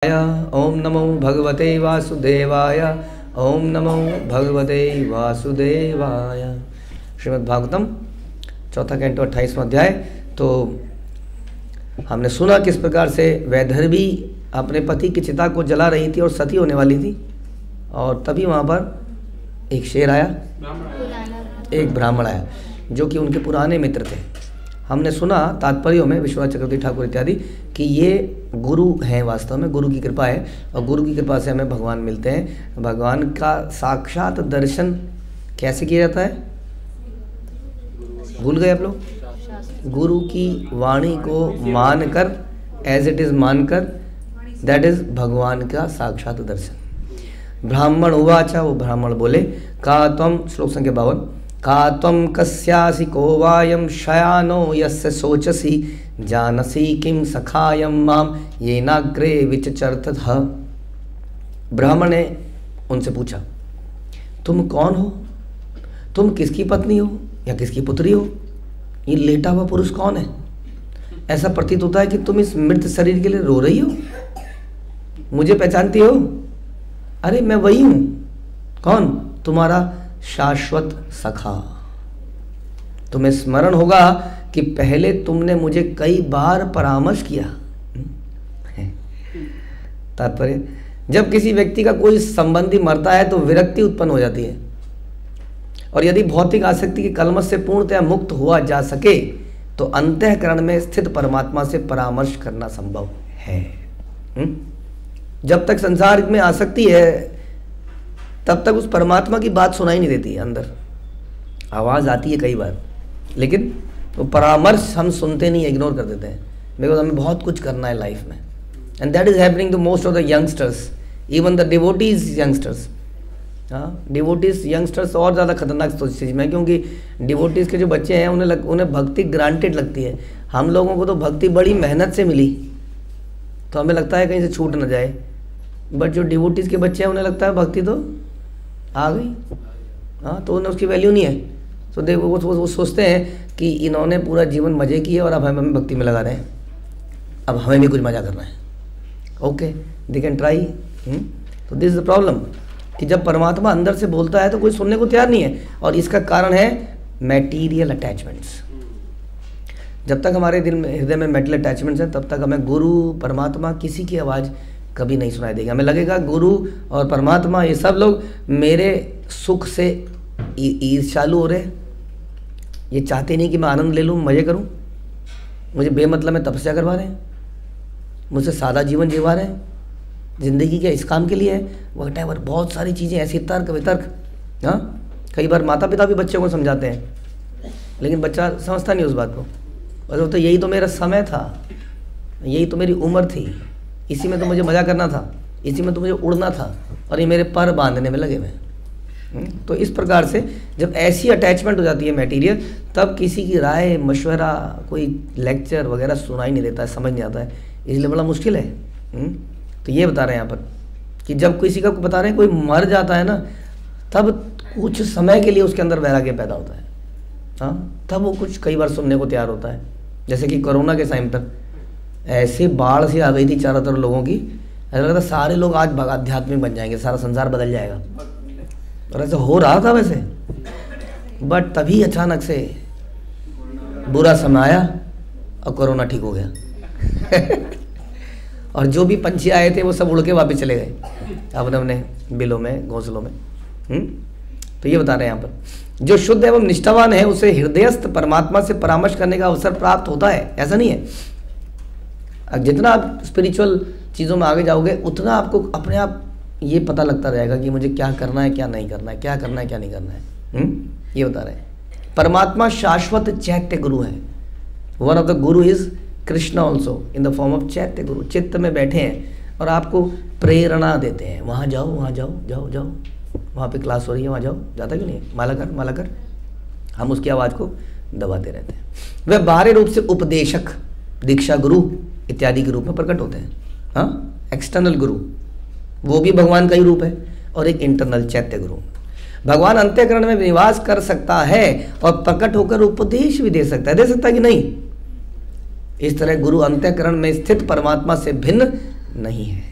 ओम नमो भगवते वासुदेवाय। ओम नमो भगवते वासुदेवाय। श्रीमद् भागवतम चौथा कैंटो 28वां अध्याय। तो हमने सुना किस प्रकार से वैदर्भी अपने पति की चिता को जला रही थी और सती होने वाली थी, और तभी वहाँ पर एक शेर आया, एक ब्राह्मण आया जो कि उनके पुराने मित्र थे। हमने सुना तात्पर्यों में विश्वनाथ चक्रवर्ती ठाकुर इत्यादि कि ये गुरु हैं, वास्तव में गुरु की कृपा है, और गुरु की कृपा से हमें भगवान मिलते हैं। भगवान का साक्षात दर्शन कैसे किया जाता है, भूल गए आप लोग? गुरु की वाणी को मानकर, एज इट इज मानकर, दैट इज भगवान का साक्षात दर्शन। ब्राह्मण उवाचा, वो ब्राह्मण बोले, का त्वं, श्लोक संख्या 52, का त्वं कस्यासि को वायं शयानो यस्य शोचसि जानसि किं सखायं माम येनाग्रे विचचरतः। ब्राह्मण ने उनसे पूछा, तुम कौन हो? तुम किसकी पत्नी हो या किसकी पुत्री हो? ये लेटा हुआ पुरुष कौन है? ऐसा प्रतीत होता है कि तुम इस मृत शरीर के लिए रो रही हो। मुझे पहचानती हो? अरे मैं वही हूं। कौन? तुम्हारा शाश्वत सखा। तुम्हें स्मरण होगा कि पहले तुमने मुझे कई बार परामर्श किया। तात्पर्य, जब किसी व्यक्ति का कोई संबंधी मरता है तो विरक्ति उत्पन्न हो जाती है, और यदि भौतिक आसक्ति के कलमश से पूर्णतया मुक्त हुआ जा सके तो अंतःकरण में स्थित परमात्मा से परामर्श करना संभव है। जब तक संसार में आसक्ति है तब तक उस परमात्मा की बात सुनाई नहीं देती। अंदर आवाज़ आती है कई बार, लेकिन वो परामर्श हम सुनते नहीं, इग्नोर कर देते हैं, बिकॉज हमें बहुत कुछ करना है लाइफ में। And that is happening to most of the youngsters, even the devotees youngsters. हाँ, डिवोटीज यंगस्टर्स और ज़्यादा खतरनाक चीज़ में, क्योंकि डिवोटीज के जो बच्चे हैं उन्हें भक्ति ग्रांटेड लगती है। हम लोगों को तो भक्ति बड़ी मेहनत से मिली, तो हमें लगता है कहीं से छूट न जाए, बट जो डिवोटीज के बच्चे हैं उन्हें लगता है भक्ति तो आ गई। हाँ, तो उन्हें उसकी वैल्यू नहीं है। तो देखो वो सोचते हैं कि इन्होंने पूरा जीवन मज़े किए और अब हमें भक्ति में लगा रहे हैं, अब हमें भी कुछ मज़ा करना है। Okay, they can try. तो दिस इज द प्रॉब्लम कि जब परमात्मा अंदर से बोलता है तो कोई सुनने को तैयार नहीं है, और इसका कारण है मैटीरियल अटैचमेंट्स। जब तक हमारे दिल में, हृदय में मेटल अटैचमेंट्स हैं, तब तक हमें गुरु परमात्मा किसी की आवाज़ कभी नहीं सुनाई देगी। हमें लगेगा गुरु और परमात्मा ये सब लोग मेरे सुख से ईर्ष्यालु हो रहे, ये चाहते नहीं कि मैं आनंद ले लूँ, मज़े करूँ, मुझे बेमतलब में तपस्या करवा रहे हैं, मुझसे सादा जीवन जीवा रहे हैं, ज़िंदगी क्या इस काम के लिए है, वटेवर बहुत सारी चीज़ें ऐसी, तर्क वितर्क। हाँ, कई बार माता पिता भी बच्चों को समझाते हैं, लेकिन बच्चा समझता नहीं उस बात को। और तो यही तो मेरा समय था, यही तो मेरी उम्र थी, इसी में तो मुझे मज़ा करना था, इसी में तो मुझे उड़ना था, और ये मेरे पर बांधने में लगे हुए। तो इस प्रकार से जब ऐसी अटैचमेंट हो जाती है मटेरियल, तब किसी की राय, मशवरा, कोई लेक्चर वगैरह सुनाई नहीं देता है, समझ नहीं आता है, इसलिए बड़ा मुश्किल है। तो ये बता रहे हैं यहाँ पर कि जब किसी का बता रहे हैं कोई मर जाता है ना, तब कुछ समय के लिए उसके अंदर वैराग्य पैदा होता है। हाँ, तब वो कुछ कई बार सुनने को तैयार होता है। जैसे कि कोरोना के टाइम पर ऐसे बाढ़ सी आ गई थी चारों तरफ लोगों की, ऐसा लगा था सारे लोग आज आध्यात्मिक बन जाएंगे, सारा संसार बदल जाएगा, और ऐसा हो रहा था वैसे। बट तभी अचानक से बुरा समय आया और कोरोना ठीक हो गया। और जो भी पंछी आए थे वो सब उड़ के वापस चले गए अपने अपने बिलों में, घोंसलों में। तो ये बता रहे हैं यहाँ पर, जो शुद्ध एवं निष्ठावान है उसे हृदयस्थ परमात्मा से परामर्श करने का अवसर प्राप्त होता है। ऐसा नहीं है, जितना आप स्पिरिचुअल चीज़ों में आगे जाओगे उतना आपको अपने आप ये पता लगता रहेगा कि मुझे क्या करना है, क्या नहीं करना है, क्या करना है, क्या नहीं करना है। ये बता रहे हैं, परमात्मा शाश्वत चैत्य गुरु है। One of the Guru is Krishna also in the form of चैत्य गुरु। चित्त में बैठे हैं और आपको प्रेरणा देते हैं, वहाँ जाओ, वहाँ जाओ, जाओ जाओ, वहाँ पे क्लास हो रही है, वहाँ जाओ, जाता क्यों नहीं, माला कर, माला कर। हम उसकी आवाज़ को दबाते रहते हैं। वह बाहरी रूप से उपदेशक, दीक्षा गुरु इत्यादि के रूप में प्रकट होते हैं। हाँ, एक्सटर्नल गुरु वो भी भगवान का ही रूप है, और एक इंटरनल चैत्य गुरु। भगवान अंतःकरण में निवास कर सकता है और प्रकट होकर उपदेश भी दे सकता है कि नहीं? इस तरह गुरु अंतःकरण में स्थित परमात्मा से भिन्न नहीं है।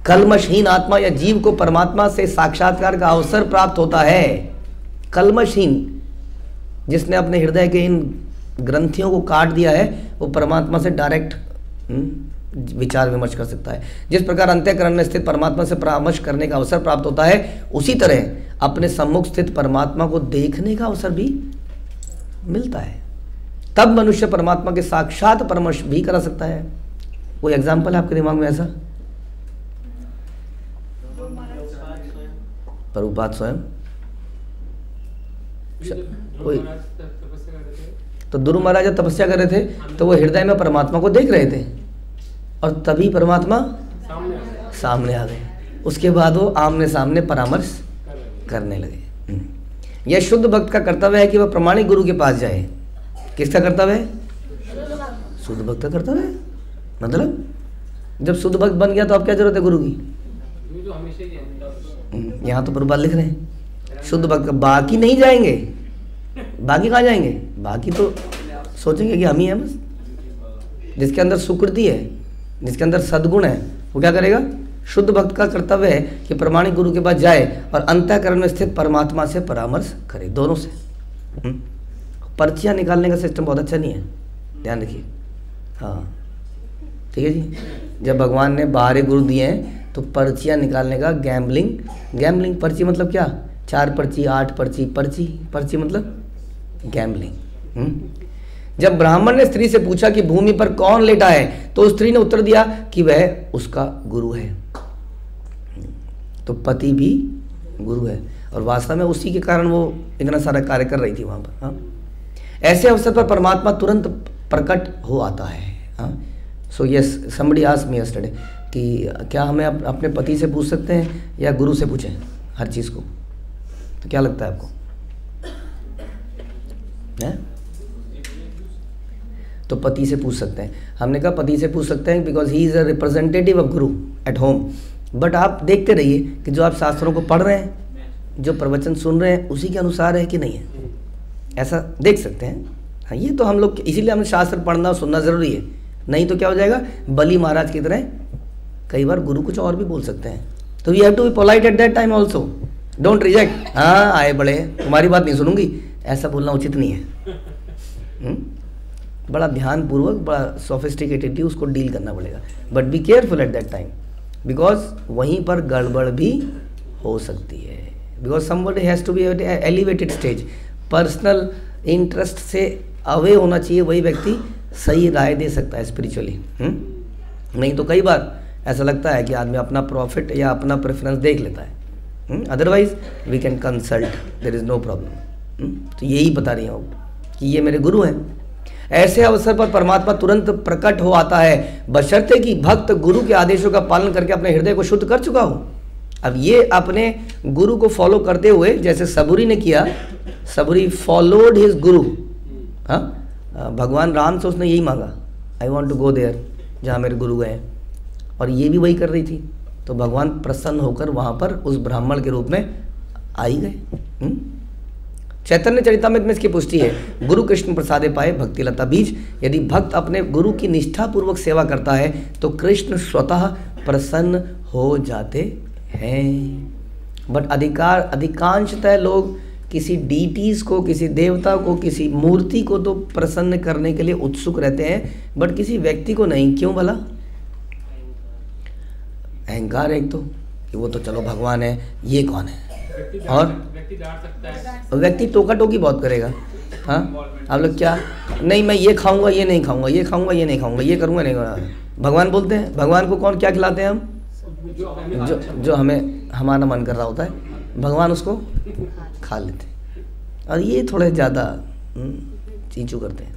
कलमशहीन आत्मा या जीव को परमात्मा से साक्षात्कार का अवसर प्राप्त होता है। कलमशहीन, जिसने अपने हृदय के इन ग्रंथियों को काट दिया है, वो परमात्मा से डायरेक्ट विचार विमर्श कर सकता है। जिस प्रकार अंतःकरण में स्थित परमात्मा से परामर्श करने का अवसर प्राप्त होता है, उसी तरह अपने सम्मुख स्थित परमात्मा को देखने का अवसर भी मिलता है। तब मनुष्य परमात्मा के साक्षात परामर्श भी करा सकता है। कोई एग्जाम्पल है आपके दिमाग में ऐसा? प्रभुपाद स्वयं, कोई तो ध्रुव महाराज जब तपस्या कर रहे थे तो वो हृदय में परमात्मा को देख रहे थे और तभी परमात्मा सामने आ गए। उसके बाद वो आमने सामने परामर्श करने लगे। यह शुद्ध भक्त का कर्तव्य है कि वह प्रमाणिक गुरु के पास जाए। किसका कर्तव्य है? शुद्ध भक्त का कर्तव्य है। मतलब जब शुद्ध भक्त बन गया तो अब क्या जरूरत है गुरु की? यहाँ तो प्रभुपाद लिख रहे हैं शुद्ध भक्त, बाकी नहीं जाएंगे। बाकी कहाँ जाएंगे? बाकी तो सोचेंगे कि हम ही हैं बस। जिसके अंदर सुकृति है, जिसके अंदर सद्गुण है, वो क्या करेगा? शुद्ध भक्त का कर्तव्य है कि प्रमाणिक गुरु के पास जाए और अंतःकरण में स्थित परमात्मा से परामर्श करे, दोनों से। पर्चियाँ निकालने का सिस्टम बहुत अच्छा नहीं है, ध्यान रखिए। हाँ ठीक है जी। जब भगवान ने बाहरी गुरु दिए हैं तो पर्चियाँ निकालने का गैम्बलिंग पर्ची मतलब क्या? 4 पर्ची 8 पर्ची, पर्ची मतलब गैम्बलिंग। जब ब्राह्मण ने स्त्री से पूछा कि भूमि पर कौन लेटा है, तो स्त्री ने उत्तर दिया कि वह उसका गुरु है। तो पति भी गुरु है और वास्तव में उसी के कारण वो इतना सारा कार्य कर रही थी वहां पर। हाँ, ऐसे अवसर पर परमात्मा तुरंत प्रकट हो आता है। हाँ, so yes, somebody asked me yesterday कि क्या हमें अपने पति से पूछ सकते हैं या गुरु से पूछें हर चीज़ को? तो क्या लगता है आपको? है? तो पति से पूछ सकते हैं। हमने कहा पति से पूछ सकते हैं because he is a representative of Guru at home. But आप देखते रहिए कि जो आप शास्त्रों को पढ़ रहे हैं, जो प्रवचन सुन रहे हैं, उसी के अनुसार है कि नहीं है, ऐसा देख सकते हैं। हाँ, ये तो हम लोग, इसीलिए हमें शास्त्र पढ़ना सुनना ज़रूरी है। नहीं तो क्या हो जाएगा? बली महाराज की तरह कई बार गुरु कुछ और भी बोल सकते हैं। तो we have to be polite at that time also. Don't reject, हाँ आए बड़े, तुम्हारी बात नहीं सुनूंगी, ऐसा बोलना उचित नहीं है। बड़ा ध्यानपूर्वक, बड़ा सोफिस्टिकेटेडली उसको डील करना पड़ेगा। But be careful at that time because वहीं पर गड़बड़ भी हो सकती है। Because somebody has to be elevated stage. Personal interest से अवे होना चाहिए, वही व्यक्ति सही राय दे सकता है स्पिरिचुअली। नहीं तो कई बार ऐसा लगता है कि आदमी अपना प्रॉफिट या अपना प्रेफरेंस देख लेता है। Otherwise we can consult, there is no problem. तो यही बता रही हूँ कि ये मेरे गुरु हैं। ऐसे अवसर पर परमात्मा तुरंत प्रकट हो आता है, बशर्ते कि भक्त गुरु के आदेशों का पालन करके अपने हृदय को शुद्ध कर चुका हो। अब ये अपने गुरु को फॉलो करते हुए, जैसे सबूरी ने किया, सबूरी फॉलोड हिज गुरु। हाँ, भगवान राम से उसने यही मांगा, I want to go there, जहाँ मेरे गुरु गए, और ये भी वही कर रही थी। तो भगवान प्रसन्न होकर वहाँ पर उस ब्राह्मण के रूप में आ ही गए। चैतन्य चरितामृत में इसकी पुष्टि है, गुरु कृष्ण प्रसादे पाए भक्ति लता बीज। यदि भक्त अपने गुरु की निष्ठापूर्वक सेवा करता है तो कृष्ण स्वतः प्रसन्न हो जाते हैं। बट अधिकांशतः लोग किसी डीटीज़ को, किसी देवता को, किसी मूर्ति को तो प्रसन्न करने के लिए उत्सुक रहते हैं, बट किसी व्यक्ति को नहीं। क्यों भला? अहंकार एक तो कि वो तो चलो भगवान है, ये कौन है? और व्यक्ति टोका टोकी बहुत करेगा। हाँ, आप लोग क्या, नहीं मैं ये खाऊंगा, ये नहीं खाऊंगा, ये खाऊंगा, ये नहीं खाऊंगा, ये करूंगा, नहीं करूंगा। भगवान बोलते हैं, भगवान को कौन क्या खिलाते हैं? हम जो हमें हमारा मन कर रहा होता है, भगवान उसको खा लेते हैं। और ये थोड़े ज़्यादा चीचू करते हैं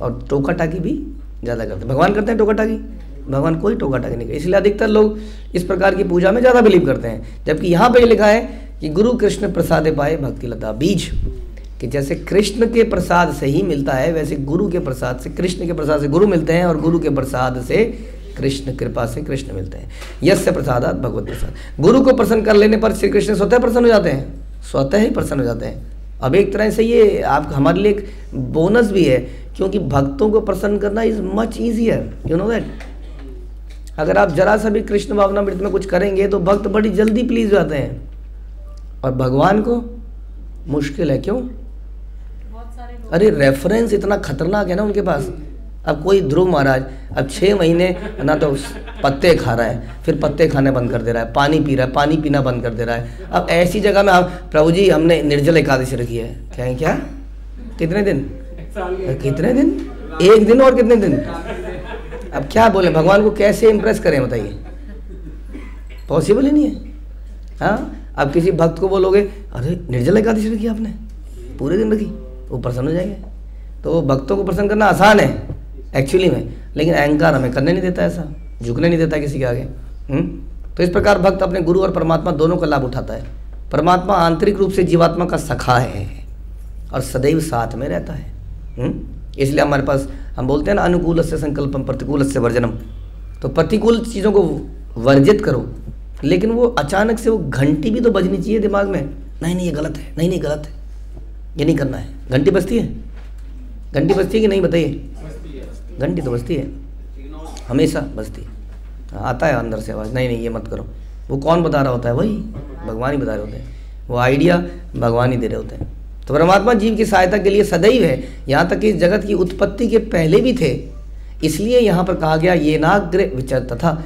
और टोका टाकी भी ज़्यादा करते हैं। भगवान करते हैं टोका टाकी? भगवान कोई टोका टाकी नहीं करते। इसलिए अधिकतर लोग इस प्रकार की पूजा में ज़्यादा बिलीव करते हैं। जबकि यहाँ पे लिखा है कि गुरु कृष्ण प्रसादे पाए भक्ति लता बीज, कि जैसे कृष्ण के प्रसाद से ही मिलता है, वैसे गुरु के प्रसाद से, कृष्ण के प्रसाद से गुरु मिलते हैं और गुरु के प्रसाद से कृष्ण कृपा से कृष्ण मिलते हैं। यस्य प्रसादात भगवत प्रसाद। गुरु को प्रसन्न कर लेने पर श्री कृष्ण स्वतः प्रसन्न हो जाते हैं, स्वतः ही प्रसन्न हो जाते हैं। अब एक तरह से ये आप हमारे लिए एक बोनस भी है, क्योंकि भक्तों को प्रसन्न करना is much easier, you know that. अगर आप जरा सा भी कृष्ण भावनामृत में कुछ करेंगे तो भक्त बड़ी जल्दी प्लीज हो जाते हैं, और भगवान को मुश्किल है। क्यों? अरे रेफरेंस इतना खतरनाक है ना उनके पास। अब कोई ध्रुव महाराज अब 6 महीने ना तो पत्ते खा रहा है, फिर पत्ते खाने बंद कर दे रहा है, पानी पी रहा है, पानी पीना बंद कर दे रहा है। अब ऐसी जगह में आप, प्रभु जी हमने निर्जल एकादशी रखी है, क्या है? क्या कितने दिन? कितने दिन? 1 दिन और कितने दिन? अब क्या बोले, भगवान को कैसे इंप्रेस करें बताइए? पॉसिबल ही नहीं है। हाँ, अब किसी भक्त को बोलोगे अरे निर्जल एकादशी रखी आपने, पूरे दिन रखी, वो प्रसन्न हो जाएंगे। तो भक्तों को प्रसन्न करना आसान है एक्चुअली में, लेकिन अहंकार हमें करने नहीं देता, ऐसा झुकने नहीं देता किसी के आगे। तो इस प्रकार भक्त अपने गुरु और परमात्मा दोनों का लाभ उठाता है। परमात्मा आंतरिक रूप से जीवात्मा का सखा है और सदैव साथ में रहता है। इसलिए हमारे पास हम बोलते हैं ना, अनुकूल से संकल्पम प्रतिकूल से वर्जनम। तो प्रतिकूल चीज़ों को वर्जित करो, लेकिन वो अचानक से वो घंटी भी तो बजनी चाहिए दिमाग में, नहीं नहीं ये गलत है, नहीं नहीं गलत है, ये नहीं करना है। घंटी बजती है? घंटी बजती है कि नहीं बताइए? घंटी तो बजती है, हमेशा बजती है। आता है अंदर से आवाज़, नहीं नहीं ये मत करो। वो कौन बता रहा होता है? वही भगवान ही बता रहे होते हैं, वो आइडिया भगवान ही दे रहे होते हैं। तो परमात्मा जीव की सहायता के लिए सदैव है, यहाँ तक कि इस जगत की उत्पत्ति के पहले भी थे। इसलिए यहाँ पर कहा गया ये नाग्रे विचर, तथा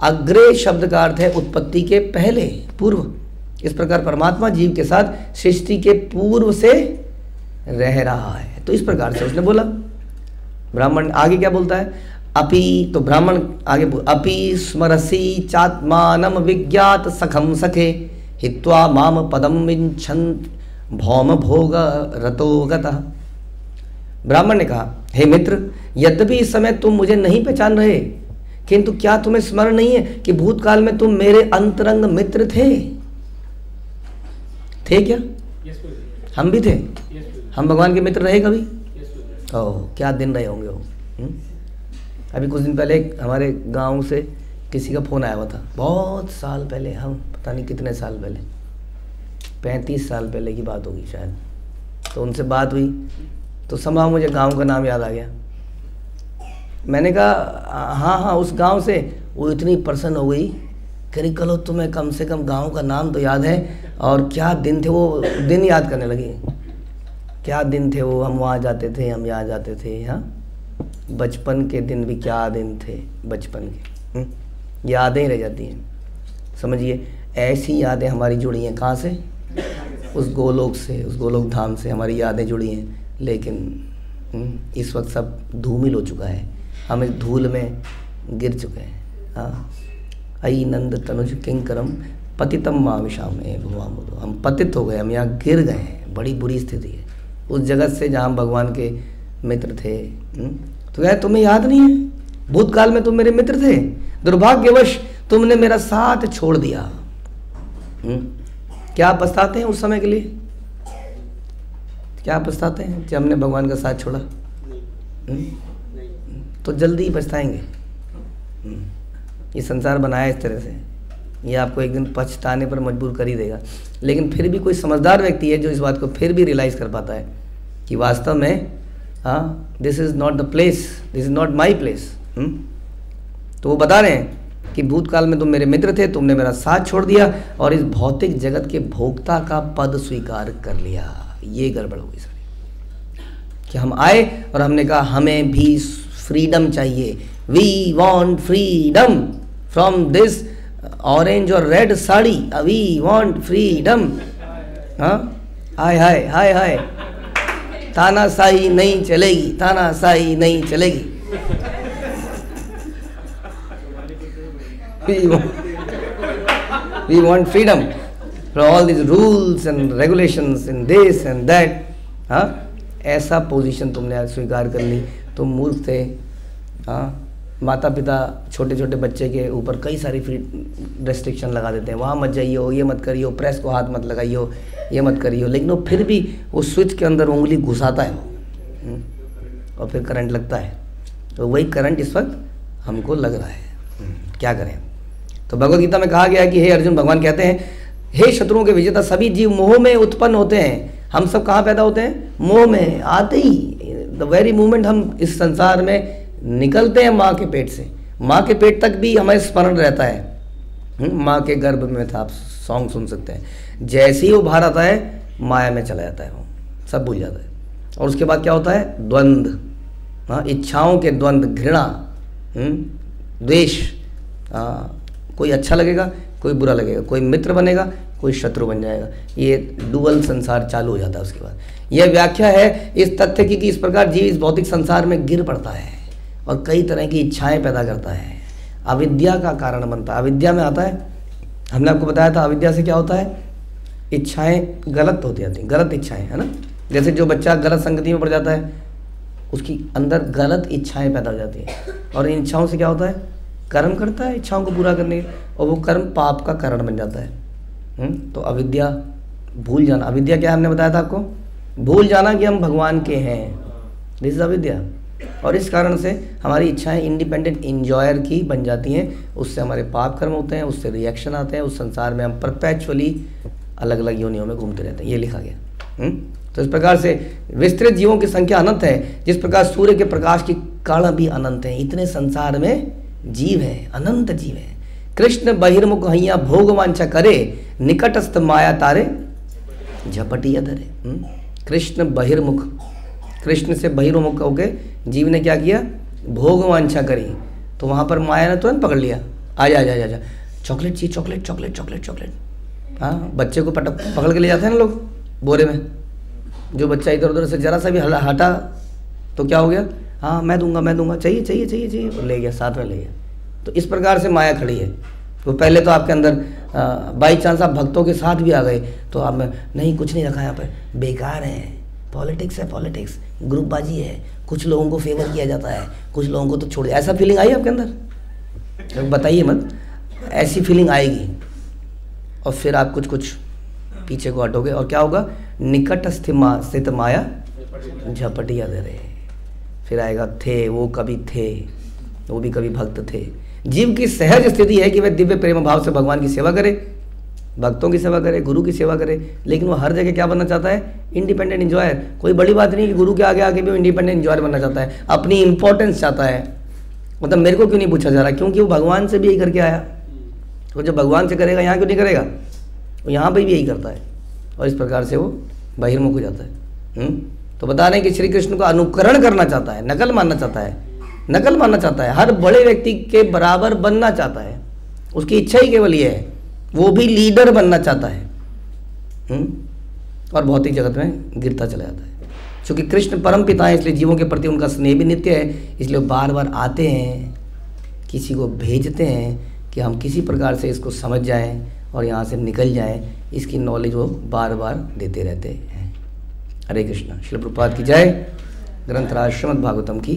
अग्रे शब्द का अर्थ है उत्पत्ति के पहले, पूर्व। इस प्रकार परमात्मा जीव के साथ सृष्टि के पूर्व से रह रहा है। तो इस प्रकार से उसने बोला। ब्राह्मण आगे क्या बोलता है? अपि, तो ब्राह्मण आगे अपि स्मरसी चात्मानम विज्ञात सखम सखे हित्वा माम पदम विंछन्त भौम भोग रतो गतः। ब्राह्मण ने कहा, हे मित्र, यद्यपि इस समय तुम मुझे नहीं पहचान रहे, किंतु क्या तुम्हें स्मरण नहीं है कि भूतकाल में तुम मेरे अंतरंग मित्र थे? थे क्या? हम भी थे। हम भगवान के मित्र रहे कभी? ओह क्या दिन रहे होंगे वो। अभी कुछ दिन पहले हमारे गांव से किसी का फ़ोन आया हुआ था, बहुत साल पहले, हम पता नहीं कितने साल पहले, 35 साल पहले की बात होगी शायद। तो उनसे बात हुई तो समझा मुझे गांव का नाम याद आ गया। मैंने कहा हाँ हाँ उस गांव से। वो इतनी प्रसन्न हो गई, कह रही कलो तुम्हें कम से कम गांव का नाम तो याद है, और क्या दिन थे वो, दिन याद करने लगी। क्या दिन थे वो, हम वहाँ जाते थे, हम यहाँ जाते थे। हाँ, बचपन के दिन भी क्या दिन थे बचपन के, यादें रह जाती हैं। समझिए ऐसी यादें हमारी जुड़ी हैं कहाँ से? उस गोलोक से, उस गोलोक धाम से हमारी यादें जुड़ी हैं। लेकिन इस वक्त सब धूमिल हो चुका है, हम इस धूल में गिर चुके हैं। हाँ, अई नंद तनुज किंकरम पतितम माविशाम भुवामुदो, हम पतित हो गए, हम यहाँ गिर गए हैं। बड़ी बुरी स्थिति है उस जगत से जहाँ हम भगवान के मित्र थे। तो क्या तुम्हें याद नहीं है? भूतकाल में तुम मेरे मित्र थे, दुर्भाग्यवश तुमने मेरा साथ छोड़ दिया। क्या पछताते हैं उस समय के लिए? क्या पछताते हैं कि हमने भगवान का साथ छोड़ा? तो जल्दी ही पछताएंगे। ये संसार बनाया इस तरह से, ये आपको एक दिन पछताने पर मजबूर कर ही देगा। लेकिन फिर भी कोई समझदार व्यक्ति है जो इस बात को फिर भी रियलाइज़ कर पाता है कि वास्तव में हाँ, this is not the place, this is not my place. तो वो बता रहे हैं कि भूतकाल में तुम मेरे मित्र थे, तुमने मेरा साथ छोड़ दिया और इस भौतिक जगत के भोक्ता का पद स्वीकार कर लिया। ये गड़बड़ हो गई सारी कि हम आए और हमने कहा हमें भी फ्रीडम चाहिए, we want freedom from this orange और red sari, we want freedom. हाँ, हाय हाय हाय हाय, तानाशाही नहीं चलेगी, तानाशाही नहीं चलेगी। we want freedom from all these rules and regulations and this and that। हाँ, ऐसा पोजीशन तुमने आज स्वीकार कर ली, तुम मूर्ख थे। हाँ, माता पिता छोटे छोटे बच्चे के ऊपर कई सारी फ्री रेस्ट्रिक्शन लगा देते हैं, वहाँ मत जाइयो, ये मत करियो, प्रेस को हाथ मत लगाइयो, ये मत करियो, लेकिन वो फिर भी उस स्विच के अंदर उंगली घुसाता है वो, और फिर करंट लगता है। तो वही करंट इस वक्त हमको लग रहा है, क्या करें। तो भगवद गीता में कहा गया कि हे अर्जुन, भगवान कहते हैं हे शत्रुओं के विजेता, सभी जीव मोह में उत्पन्न होते हैं। हम सब कहाँ पैदा होते हैं? मोह में। आते ही द वेरी मोमेंट हम इस संसार में निकलते हैं माँ के पेट से, माँ के पेट तक भी हमें स्मरण रहता है। माँ के गर्भ में था, आप सॉन्ग सुन सकते हैं। जैसे ही वो बाहर आता है माया में चला जाता है, वो सब भूल जाता है। और उसके बाद क्या होता है? द्वंद्व, हाँ, इच्छाओं के द्वंद्व, घृणा, द्वेष, कोई अच्छा लगेगा कोई बुरा लगेगा, कोई मित्र बनेगा कोई शत्रु बन जाएगा। ये डुअल संसार चालू हो जाता है। उसके बाद यह व्याख्या है इस तथ्य की कि इस प्रकार जीव इस भौतिक संसार में गिर पड़ता है और कई तरह की इच्छाएं पैदा करता है, अविद्या का कारण बनता है। अविद्या में आता है, हमने आपको बताया था अविद्या से क्या होता है, इच्छाएं गलत होती जाती हैं, गलत इच्छाएं, है ना। जैसे जो बच्चा गलत संगति में पड़ जाता है उसकी अंदर गलत इच्छाएं पैदा हो जाती हैं और इन इच्छाओं से क्या होता है, कर्म करता है इच्छाओं को पूरा करने के, और वो कर्म पाप का कारण बन जाता है। तो अविद्या, भूल जाना। अविद्या क्या हमने बताया था आपको, भूल जाना कि हम भगवान के हैं, दिस इज अविद्या। और इस कारण से हमारी इच्छाएं इंडिपेंडेंट इंजॉयर की बन जाती हैं, उससे हमारे पाप कर्म होते हैं, उससे रिएक्शन आते हैं, उस संसार में हम परपेचुअली अलग अलग योनियों में घूमते रहते हैं। ये लिखा गया। तो इस प्रकार से विस्तृत जीवों की संख्या अनंत है, जिस प्रकार सूर्य के प्रकाश की कण भी अनंत है। इतने संसार में जीव है, अनंत जीव है। कृष्ण बहिर्मुख हैया भोग वांछा करे, निकटस्थ माया तारे झपटिया धरे। कृष्ण बहिर्मुख, कृष्ण से बहिर्मुख होके जीव ने क्या किया, भोग वांछा करी, तो वहाँ पर माया ने तुरंत पकड़ लिया, आजा आजा आजा, चॉकलेट चाहिए, चॉकलेट चॉकलेट चॉकलेट चॉकलेट। हाँ, बच्चे को पकड़ के ले जाते हैं ना लोग बोरे में, जो बच्चा इधर उधर से जरा सा भी हटा तो क्या हो गया, हाँ मैं दूंगा, चाहिए चाहिए चाहिए चाहिए, ले गया, साथ में ले गया। तो इस प्रकार से माया खड़ी है। तो पहले तो आपके अंदर बाई चांस आप भक्तों के साथ भी आ गए तो आप नहीं, कुछ नहीं रखा यहाँ पर, बेकार है, पॉलिटिक्स है, पॉलिटिक्स ग्रुपबाजी है, कुछ लोगों को फेवर किया जाता है, कुछ लोगों को तो छोड़, ऐसा फीलिंग आई आपके अंदर? बताइए मत, ऐसी फीलिंग आएगी और फिर आप कुछ पीछे को हटोगे और क्या होगा, निकट स्थित माया झपटिया दे रहे। फिर आएगा थे, वो कभी थे, वो भी कभी भक्त थे। जीव की सहज स्थिति है कि वह दिव्य प्रेम भाव से भगवान की सेवा करे, भक्तों की सेवा करे, गुरु की सेवा करे, लेकिन वो हर जगह क्या बनना चाहता है, इंडिपेंडेंट इंजॉयर। कोई बड़ी बात नहीं कि गुरु के आगे आके भी वो इंडिपेंडेंट इंजॉयर बनना चाहता है, अपनी इंपॉर्टेंस चाहता है। मतलब मेरे को क्यों नहीं पूछा जा रहा, क्योंकि वो भगवान से भी यही करके आया। तो जब भगवान से करेगा यहाँ क्यों नहीं करेगा, वो यहाँ पर भी यही करता है और इस प्रकार से वो बहिर्मुख हो जाता है। तो बता रहे हैं कि श्री कृष्ण को अनुकरण करना चाहता है, नकल मानना चाहता है, हर बड़े व्यक्ति के बराबर बनना चाहता है, उसकी इच्छा ही केवल ये है, वो भी लीडर बनना चाहता है। और भौतिक जगत में गिरता चला जाता है। क्योंकि कृष्ण परम पिता है इसलिए जीवों के प्रति उनका स्नेह भी नित्य है, इसलिए बार बार आते हैं, किसी को भेजते हैं कि हम किसी प्रकार से इसको समझ जाएं और यहाँ से निकल जाएं, इसकी नॉलेज वो बार बार देते रहते हैं। हरे कृष्ण। श्रील प्रभुपाद की जय। ग्रंथराज श्रीमद् भागवतम की